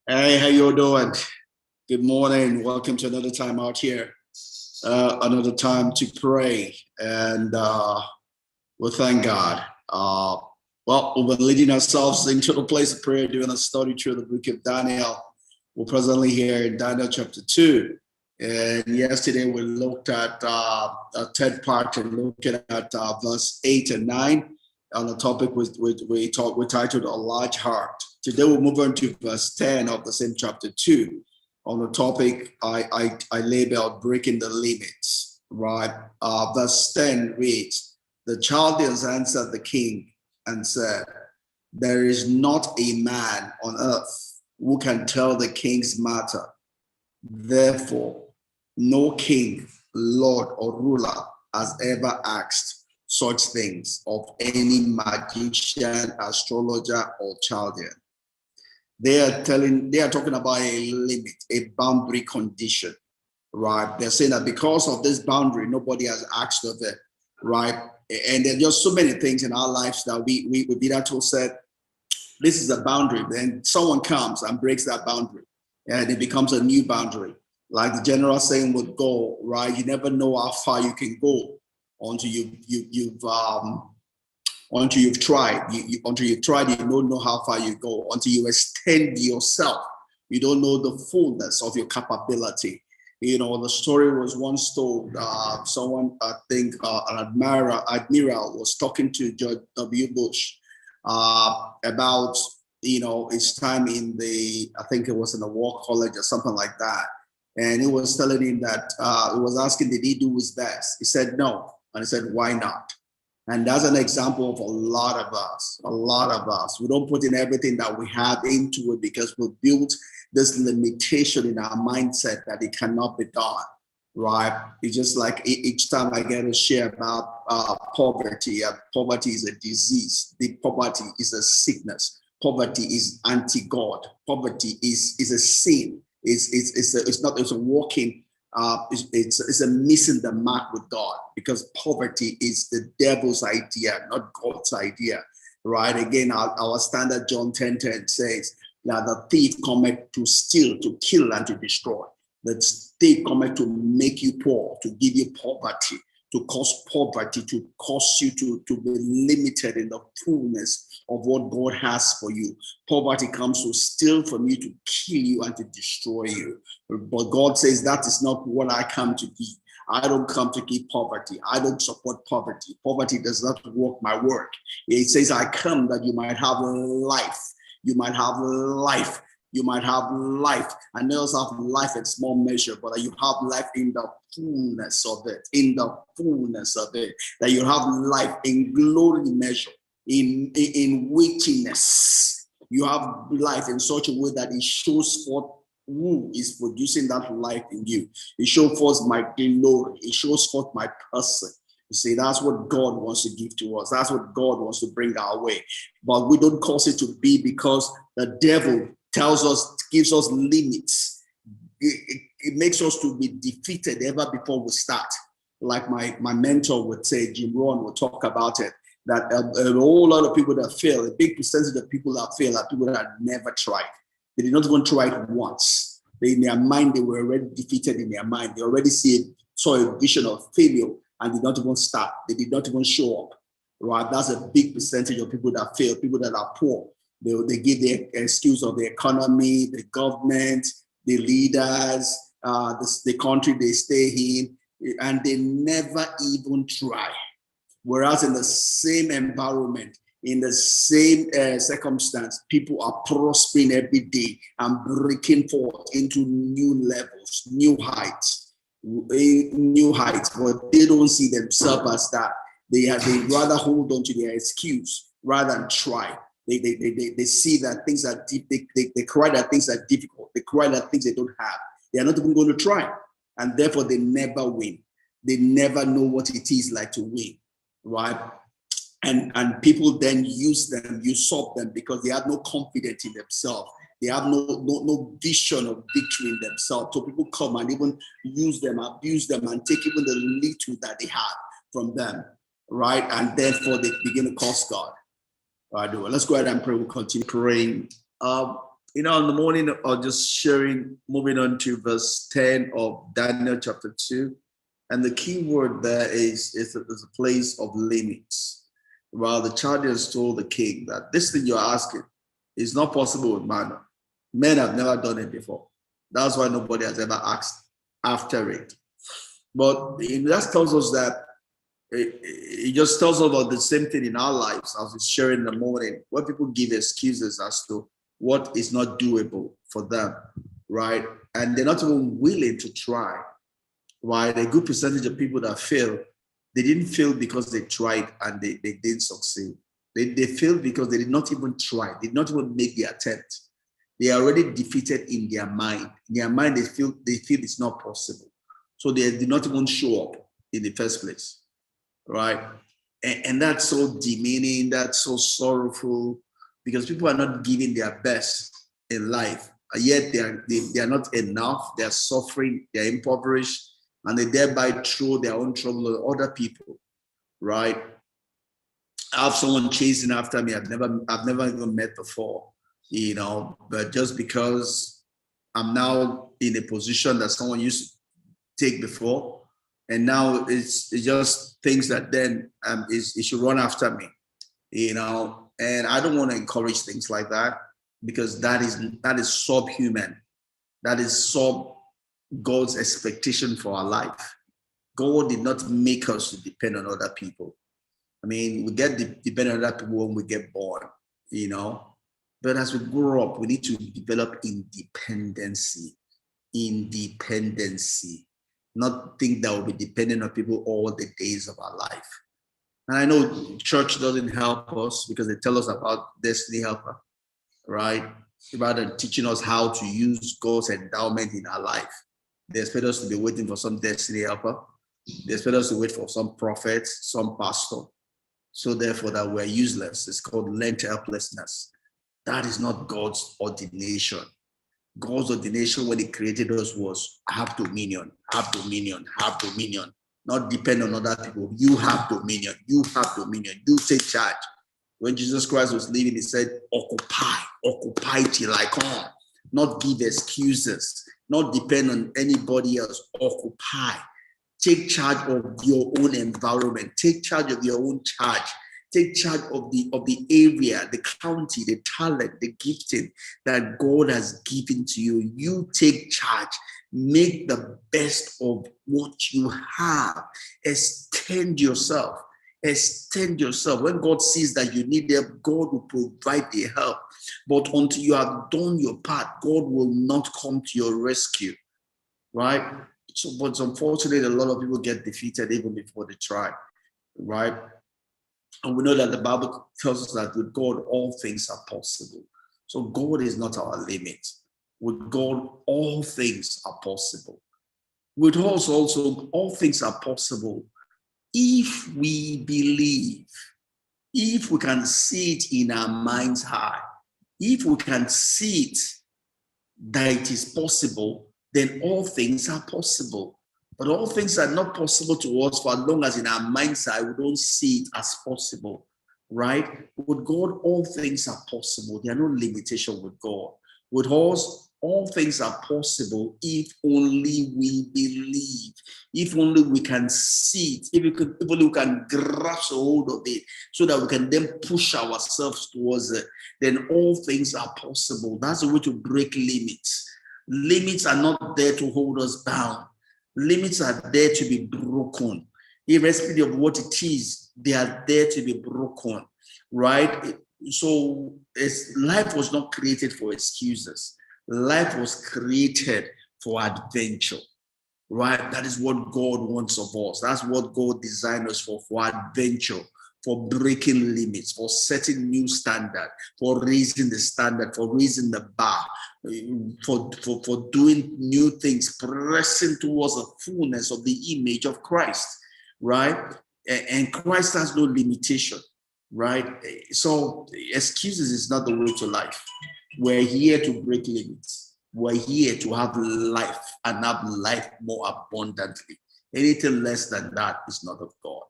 Hey, how you doing? Good morning. Welcome to another time out here. Another time to pray, and we thank God. We've been leading ourselves into the place of prayer, doing a study through the book of Daniel. We're presently here in Daniel chapter 2. And yesterday we looked at a third part and looking at verse 8 and 9 on the topic we titled A Large Heart. Today we'll move on to verse 10 of the same chapter 2. On the topic I labeled Breaking the Limits, right? Verse 10 reads, The Chaldeans answered the king and said, There is not a man on earth who can tell the king's matter. Therefore, no king, lord, or ruler has ever asked such things of any magician, astrologer, or Chaldean. They are talking about a limit, a boundary condition, right? They're saying that because of this boundary, nobody has asked of it, right? And there are just so many things in our lives that we be that tool said, this is a boundary. Then someone comes and breaks that boundary, and it becomes a new boundary. Like the general saying would go, right? You never know how far you can go until you've tried. Until you've tried, you don't know how far you go. Until you extend yourself, you don't know the fullness of your capability. You know, the story was once told. Someone, I think, an admiral was talking to George W. Bush about, his time in I think it was in the War College or something like that. And he was telling him that, he was asking, did he do his best? He said, no. And he said, why not? And that's an example of a lot of us. We don't put in everything that we have into it because we built this limitation in our mindset that it cannot be done, right? It's just like each time I get to share about poverty. Poverty is a disease. The poverty is a sickness. Poverty is anti-God. Poverty is a sin. It's a walking. It's a missing the mark with God, because poverty is the devil's idea, not God's idea, right? Again, our standard John 10:10 says that the thief cometh to steal, to kill, and to destroy. The thief cometh to make you poor, to give you poverty, to cause poverty, to cause you to be limited in the fullness of what God has for you. Poverty comes to steal from you, to kill you, and to destroy you. But God says that is not what I come to give. I don't come to give poverty. I don't support poverty. Poverty does not work my work. It says I come that you might have life. You might have life. You might have life. And they also have life in small measure, but that you have life in the fullness of it. In the fullness of it. That you have life in glory measure. In weightiness. You have life in such a way that it shows forth who is producing that life in you. It shows forth my glory. It shows forth my person. You see, that's what God wants to give to us. That's what God wants to bring our way. But we don't cause it to be, because the devil gives us limits. It makes us to be defeated ever before we start. Like my mentor would say, Jim Rohn would talk about it, that a whole lot of people that fail, a big percentage of people that fail are people that never tried. They did not even try it once. In their mind, they were already defeated in their mind. They already saw a vision of failure and did not even start. They did not even show up, right? That's a big percentage of people that fail, people that are poor. They give the excuse of the economy, the government, the leaders, the country they stay in, and they never even try. Whereas in the same environment, in the same circumstance, people are prospering every day and breaking forth into new levels, new heights, but they don't see themselves as that. They rather hold on to their excuse rather than try. They see that things are deep. They cry that things are difficult. They cry that things they don't have. They are not even going to try, and therefore they never win. They never know what it is like to win. Right? And people then usurp them, because they have no confidence in themselves. They have no vision of victory in themselves. So people come and even use them, abuse them, and take even the little that they have from them, right? And therefore they begin to curse God. All right, let's go ahead and pray. We'll continue praying. In the morning, I'll just sharing, moving on to verse 10 of Daniel chapter 2. And the key word there is a place of limits. While the Chaldeans told the king that this thing you're asking is not possible with man. Men have never done it before. That's why nobody has ever asked after it. But that tells us that it just tells us about the same thing in our lives as we share in the morning, where people give excuses as to what is not doable for them, right? And they're not even willing to try. Right? A good percentage of people that fail, they didn't fail because they tried and they didn't succeed. They failed because they did not even try, they did not even make the attempt. They are already defeated in their mind. In their mind, they feel it's not possible. So they did not even show up in the first place. Right? And that's so demeaning, that's so sorrowful, because people are not giving their best in life. Yet they are not enough, they are suffering, they are impoverished, and they thereby throw their own trouble on other people, right? I have someone chasing after me I've never even met before, but just because I'm now in a position that someone used to take before, and now it's just things that then it should run after me, and I don't want to encourage things like that, because that is subhuman. That is sub God's expectation for our life. God did not make us to depend on other people. I mean, we get dependent on other people when we get born, But as we grow up, we need to develop independency. Not think that we'll be dependent on people all the days of our life. And I know church doesn't help us because they tell us about destiny helper, right? Rather than teaching us how to use God's endowment in our life. They expect us to be waiting for some destiny helper. They expect us to wait for some prophet, some pastor. So therefore that we're useless. It's called learned helplessness. That is not God's ordination. God's ordination when he created us was have dominion. Not depend on other people. You have dominion. You take charge. When Jesus Christ was leaving, he said, occupy till I come. Not give excuses, not depend on anybody else. Occupy. Take charge of your own environment. Take charge of your own charge. Take charge of the area, the county, the talent, the gifting that God has given to you. You take charge. Make the best of what you have. Extend yourself. When God sees that you need help, God will provide the help. But until you have done your part, God will not come to your rescue, right? So, but unfortunately, a lot of people get defeated even before they try, right? And we know that the Bible tells us that with God, all things are possible. So God is not our limit. With God, all things are possible. With us also, all things are possible if we believe, if we can see it in our mind's eye, if we can see it that it is possible, then all things are possible. But all things are not possible to us for as long as in our mind's eye we don't see it as possible, right? With God, all things are possible. There are no limitations with God. With us, all things are possible if only we believe, if only we can see it, if only we can grasp a hold of it so that we can then push ourselves towards it, then all things are possible. That's the way to break limits. Limits are not there to hold us down. Limits are there to be broken. Irrespective of what it is, they are there to be broken, right? So life was not created for excuses. Life was created for adventure, right? That is what God wants of us. That's what God designed us for adventure, for breaking limits, for setting new standard, for raising the standard, for raising the bar, for doing new things, pressing towards the fullness of the image of Christ, right? And Christ has no limitation, right? So excuses is not the way to life. We're here to break limits. We're here to have life and have life more abundantly. Anything less than that is not of God.